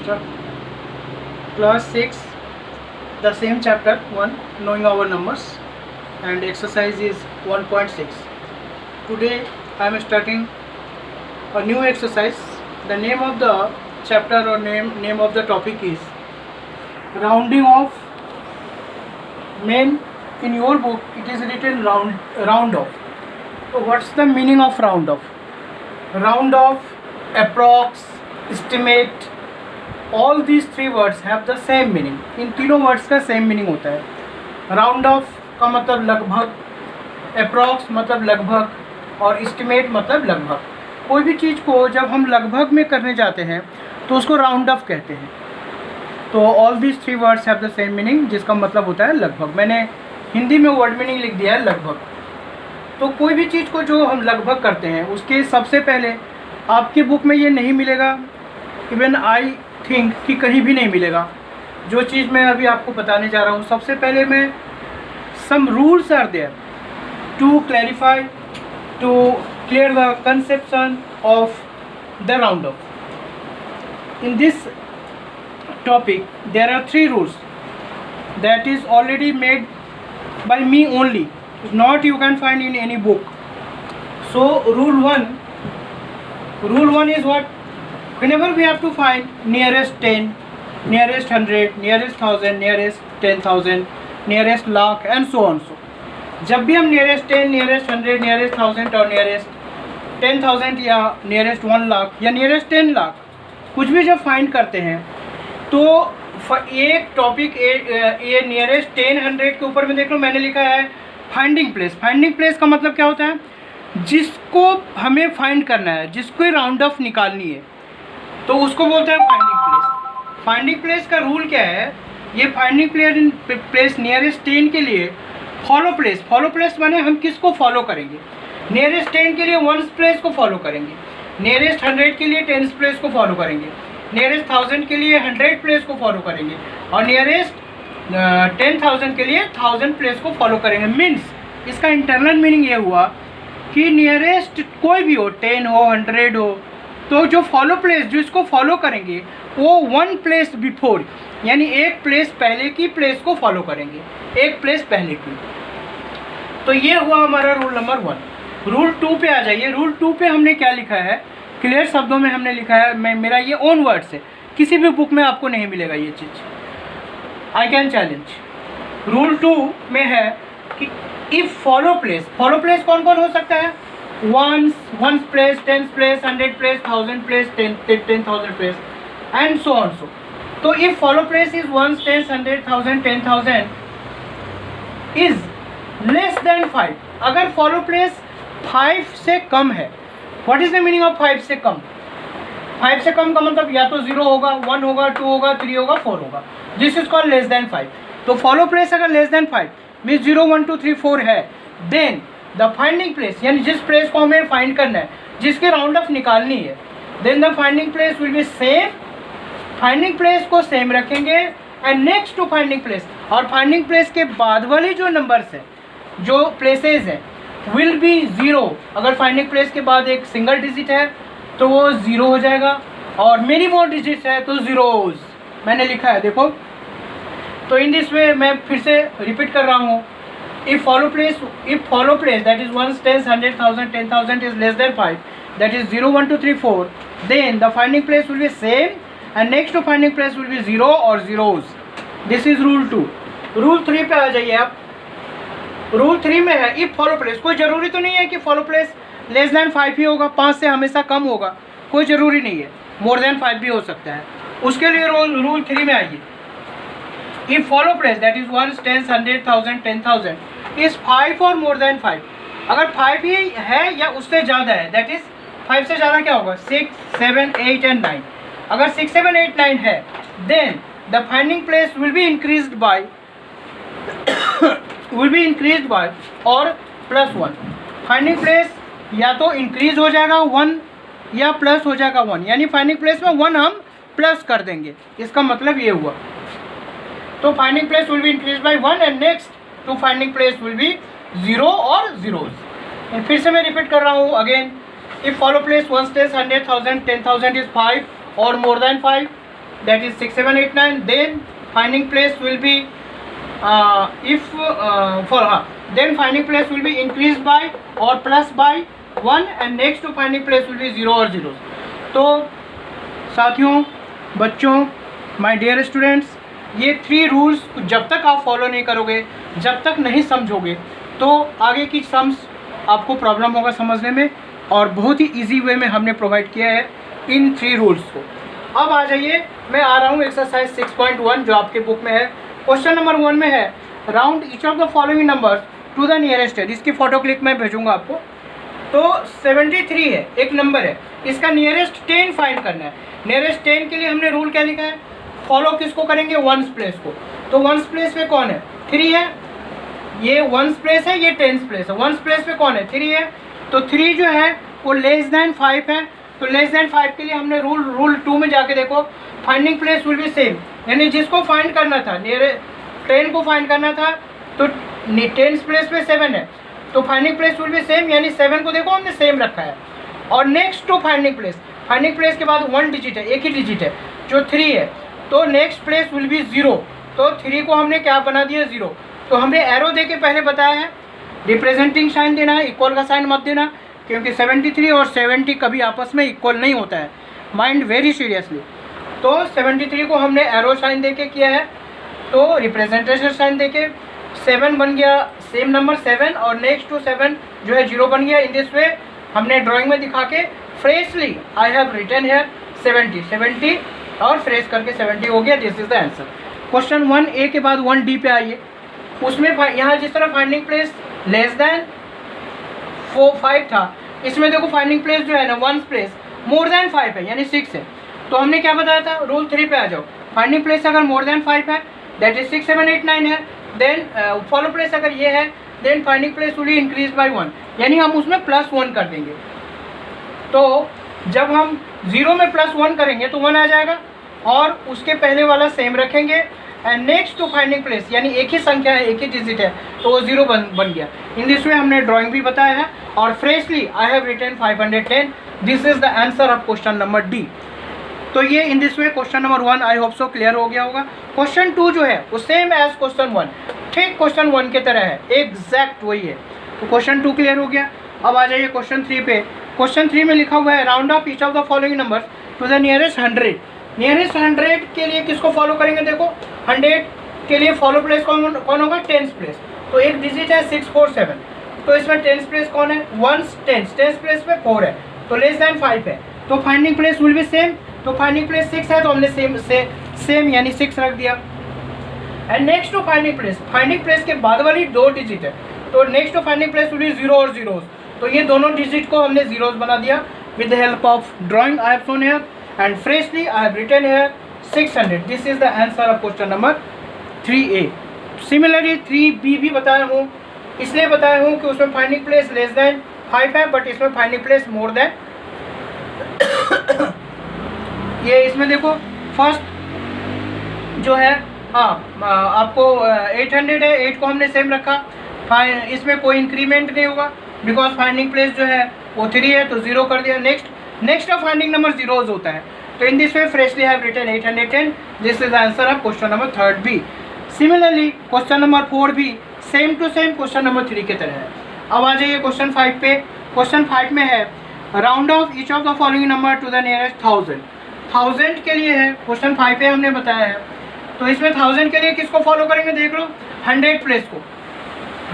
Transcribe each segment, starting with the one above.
chapter, class 6, the same chapter 1, knowing our numbers, and exercise is 1.6. Today I am starting a new exercise. The name of the chapter or name of the topic is rounding off. Main in your book it is written round off. So what's the meaning of round off? Round off, approx, estimate, all these three words have the same meaning. इन तीनों words का same meaning होता है. Round of का मतलब लगभग, approx मतलब लगभग, और एस्टिमेट मतलब लगभग. कोई भी चीज़ को जब हम लगभग में करने जाते हैं तो उसको राउंड ऑफ कहते हैं. तो all these three words have the same meaning, जिसका मतलब होता है लगभग. मैंने हिंदी में वर्ड मीनिंग लिख दिया है लगभग. तो कोई भी चीज़ को जो हम लगभग करते हैं उसके सबसे पहले आपकी बुक में ये नहीं मिलेगा, इवन आई थिंक कि कहीं भी नहीं मिलेगा. जो चीज़ मैं अभी आपको बताने जा रहा हूँ, सबसे पहले मैं some rules are there to clarify, to clear the conception of the round off. In this topic there are three rules that is already made by me only, not you can find in any book. So rule 1 is what? Whenever we have to find nearest 10, nearest 100, nearest 1000, nearest 10,000, nearest lakh and so on. So जब भी हम nearest 10, nearest 100, nearest 1000 और nearest 10,000 या nearest 1 lakh या nearest 10 lakh कुछ भी जब find करते हैं तो एक टॉपिक ये नियरेस्ट 10, 100 के ऊपर में देख लो मैंने लिखा है फाइंडिंग प्लेस. फाइंडिंग प्लेस का मतलब क्या होता है? जिसको हमें फाइंड करना है, जिसको राउंड ऑफ निकालनी है, तो उसको बोलते हैं फाइंडिंग प्लेस. फाइंडिंग प्लेस का रूल क्या है? ये फाइंडिंग प्लेस नियरेस्ट 10 के लिए फॉलो प्लेस. फॉलो प्लेस माने हम किसको फॉलो करेंगे? नियरेस्ट 10 के लिए 1 प्लेस को फॉलो करेंगे, नियरेस्ट 100 के लिए 10 प्लेस को फॉलो करेंगे, नियरेस्ट 1000 के लिए 100 प्लेस को फॉलो करेंगे, और नियरेस्ट 10,000 के लिए 1000 प्लेस को फॉलो करेंगे. मीन्स इसका इंटरनल मीनिंग ये हुआ कि नियरेस्ट कोई भी हो, 10 हो, 100 हो, तो जो फॉलो प्लेस जो इसको फॉलो करेंगे वो 1 प्लेस बिफोर, यानी एक प्लेस पहले की प्लेस को फॉलो करेंगे, एक प्लेस पहले की. तो ये हुआ हमारा रूल नंबर 1. रूल 2 पे आ जाइए. रूल 2 पे हमने क्या लिखा है? क्लियर शब्दों में हमने लिखा है, मेरा ये ओन वर्ड्स है, किसी भी बुक में आपको नहीं मिलेगा ये चीज़. I can challenge. रूल 2 में है कि इफ फॉलो प्लेस कौन कौन हो सकता है? One place, 10 place, 100 place, 1000 place, 10,000 place and so on. So तो if follow place is 1, 10, 100, 1000, 10,000 is less than 5. अगर फॉलो प्लेस 5 से कम है, what is the meaning of 5 से कम? 5 से कम का मतलब या तो 0 होगा, 1 होगा, 2 होगा, 3 होगा, 4 होगा. This is called less than 5. तो फॉलो प्लेस अगर लेस देन 5 मीन्स 0, 1, 2, 3, 4 है, देन द फाइंडिंग प्लेस, यानी जिस प्लेस को हमें फाइंड करना है, जिसके राउंड ऑफ निकालनी है, then the finding place will be same. Finding place को सेम रखेंगे and next to finding place, और फाइंडिंग प्लेस के बाद वाली जो नंबर्स है, जो प्लेसेस हैं, विल बी 0. अगर फाइंडिंग प्लेस के बाद एक सिंगल डिजिट है तो वो 0 हो जाएगा, और मेनी मोर डिजिट्स है तो जीरोज मैंने लिखा है, देखो. तो इन दिस वे मैं फिर से रिपीट कर रहा हूँ. If follow place that is 1, 10, 100, 1000, 10,000 is less than 5, that is 0, 1, 2, 3, 4, then the finding place will be same and next to finding place will be 0 और zeros. This is rule 2. Rule 3 पे आ जाइए आप. रूल 3 में है if follow place. कोई ज़रूरी तो नहीं है कि फॉलो प्लेस लेस देन 5 ही होगा, 5 से हमेशा कम होगा, कोई ज़रूरी नहीं है, मोर देन 5 भी हो सकता है. उसके लिए रूल 3 में आइए. If follow place that is 1, 10, 100, 1000, 10,000 is 5 और मोर देन 5. अगर 5 ही है या उससे ज़्यादा है, दैट इज 5 से ज़्यादा क्या होगा? 6, 7, 8 एंड 9. अगर 6, 7, 8, 9 है, then the finding place will be increased by और +1. फाइंडिंग प्लेस या तो इंक्रीज हो जाएगा 1 या प्लस हो जाएगा 1, यानी फाइंडिंग प्लेस में 1 हम प्लस कर देंगे. इसका मतलब ये हुआ. तो finding place will be increase by 1 and next to finding place will be 0 और जीरोज. फिर से मैं रिपीट कर रहा हूँ again. If follow place 1, 10, 100, 1000, 10,000 is 5 और more than 5, that is 6 7 8 9, then finding place will be then finding place will be increased by or plus by 1 and next to finding place will be 0 और 0. तो साथियों, बच्चों, my dear students, ये 3 rules जब तक आप follow नहीं करोगे, जब तक नहीं समझोगे, तो आगे की सम्स आपको प्रॉब्लम होगा समझने में. और बहुत ही इजी वे में हमने प्रोवाइड किया है इन 3 रूल्स को. अब आ जाइए, मैं आ रहा हूँ एक्सरसाइज 6.1 जो आपके बुक में है. क्वेश्चन नंबर 1 में है round each of the following numbers to the nearest. इसकी फोटो क्लिक मैं भेजूंगा आपको. तो 73 है, एक नंबर है, इसका नियरेस्ट 10 फाइंड करना है. नियरेस्ट 10 के लिए हमने रूल क्या लिखा है, फॉलो किसको करेंगे, वंस प्लेस को. तो वंस प्लेस पे कौन है, 3 है. ये वंस प्लेस है, ये टेंस प्लेस है. वंस प्लेस पे कौन है, 3 है. तो 3 जो है वो लेस देन 5 है. तो लेस देन 5 के लिए हमने रूल 2 में जाके देखो, finding place will be same. यानी जिसको फाइंड करना था, नियर 10 को फाइंड करना था, तो टेंस प्लेस पे 7 है, तो finding place will be same. यानी 7 को देखो हमने सेम रखा है. और नेक्स्ट टू फाइंडिंग प्लेस के बाद 1 डिजिट है, एक ही डिजिट है जो 3 है, तो नेक्स्ट प्लेस विल बी 0. तो 3 को हमने क्या बना दिया, 0. तो हमने एरो दे के पहले बताया है, रिप्रेजेंटिंग साइन देना है, इक्वल का साइन मत देना, क्योंकि 73 और 70 कभी आपस में इक्वल नहीं होता है. Mind very seriously. तो 73 को हमने एरो साइन दे के किया है, तो रिप्रेजेंटेशन साइन दे के 7 बन गया, सेम नंबर 7, और नेक्स्ट टू 7 जो है 0 बन गया. इन दिस वे हमने ड्राइंग में दिखा के freshly I have written here 70 और फ्रेश करके 70 हो गया. This is the answer. Question 1A के बाद 1D पे आइए. उसमें यहाँ जिस तरह फाइंडिंग प्लेस लेस देन 5 था, इसमें देखो फाइंडिंग प्लेस जो है ना, वंस प्लेस मोर देन 5 है, यानी 6 है. तो हमने क्या बताया था, रूल 3 पे आ जाओ. फाइंडिंग प्लेस अगर मोर देन 5 है, दैट इज 6 7 8 9 है, देन फॉलो प्लेस अगर ये है, then finding place will increase by 1, यानी हम उसमें +1 कर देंगे. तो जब हम 0 में +1 करेंगे तो 1 आ जाएगा, और उसके पहले वाला सेम रखेंगे. And next to finding place, यानी एक ही संख्या है, एक ही डिजिट है, तो वो 0 बन गया. इन दिस वे हमने ड्राइंग भी बताया है, और freshly I have written 510. This is the answer of question number D. तो ये in this way question number 1 I hope so clear हो गया होगा. क्वेश्चन 2 जो है वो सेम एज क्वेश्चन 1, ठीक क्वेश्चन 1 के तरह है, एग्जैक्ट वही है. तो क्वेश्चन 2 क्लियर हो गया. अब आ जाइए क्वेश्चन 3 पे. क्वेश्चन 3 में लिखा हुआ है round of each of the following number two the nearest 100. Nearest 100 के लिए किसको फॉलो करेंगे, देखो 100 के लिए फॉलो प्लेस कौन होगा, टेंस प्लेस. तो एक डिजिट है 6 4 7, तो इसमें टेंस प्लेस कौन है, वंस टेंस प्लेस पे 4 है, तो लेस देन 5 है, तो finding place will be same. तो फाइंडिंग प्लेस 6 है, तो हमने सेम यानी 6 रख दिया. And next to finding place के बाद वाली 2 डिजिट है, तो next to finding place will be 0 और 0. तो ये दोनों डिजिट को हमने 0s बना दिया with the help of drawing I have shown here. And freshly I have written here 600. This is the answer of question number 3A. Similarly 3B भी बताया हूँ, इसलिए बताया हूँ कि उसमें फाइंडिंग प्लेस लेस देन 5 है, बट इसमें फाइंडिंग प्लेस मोर देन ये इसमें देखो फर्स्ट जो है, हाँ आपको 800 है, 8 को हमने सेम रखा. इसमें कोई इंक्रीमेंट नहीं होगा, बिकॉज फाइंडिंग प्लेस जो है वो 3 है, तो 0 कर दिया. Next of finding number 0s होता है. तो in this way freshly have written 810. This is the answer of question number 3B. Similarly question number 4 भी same to same question number 3 की तरह है. अब आ जाइए क्वेश्चन 5 पे. क्वेश्चन 5 में है round of each of the following number two the nearest 1000. 1000 के लिए है, क्वेश्चन 5 पे हमने बताया है. तो इसमें 1000 के लिए किसको फॉलो करेंगे, देख लो 100 प्लेस को.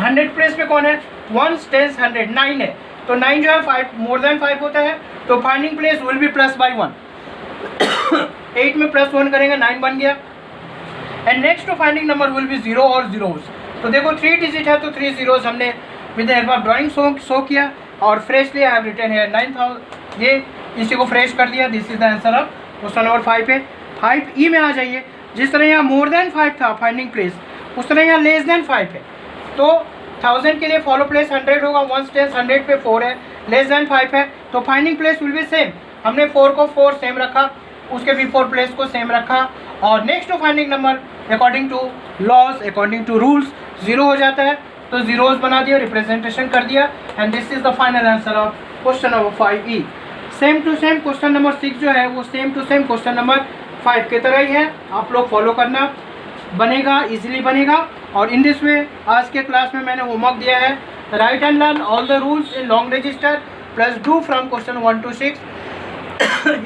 100 प्लेस पे कौन है, 1 10 100 9 है, तो 9 जो है 5 मोर देन 5 होता है, तो finding place will be plus by 1. 8 में +1 करेंगे, 9 बन गया. And next to finding number will be 0 और 0s. तो देखो 3 डिजिट है, तो 3 0s हमने with the help of drawing show किया, और freshly I have written here 9000. ये इसी को फ्रेश कर दिया. This is the answer of question number 5 है. 5E में आ जाइए. जिस तरह यहाँ मोर देन 5 था फाइंडिंग प्लेस, उस तरह यहाँ लेस देन 5 है. तो 1000 के लिए फॉलो प्लेस 100 होगा, 1 10 100 पे 4 है, लेस देन 5 है, तो finding place will be same. हमने 4 को 4 सेम रखा, उसके बिफोर प्लेस को सेम रखा, और next to finding number according to laws, according to rules 0 हो जाता है, तो 0s बना दिया, रिप्रेजेंटेशन कर दिया. And this is the final answer of question number 5E. Same to same question number 6 जो है वो same to same question number 5 की तरह ही है, आप लोग फॉलो करना, बनेगा, इजीली बनेगा। और इन दिस वे आज के क्लास में मैंने होमवर्क दिया है, right and learn all the rules in long register plus do from question 1 to 6।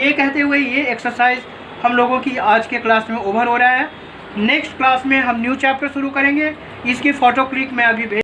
ये कहते हुए ये एक्सरसाइज हम लोगों की आज के क्लास में ओवर हो रहा है। नेक्स्ट क्लास में हम न्यू चैप्टर शुरू करेंगे, इसकी फ़ोटो क्लिक मैं अभी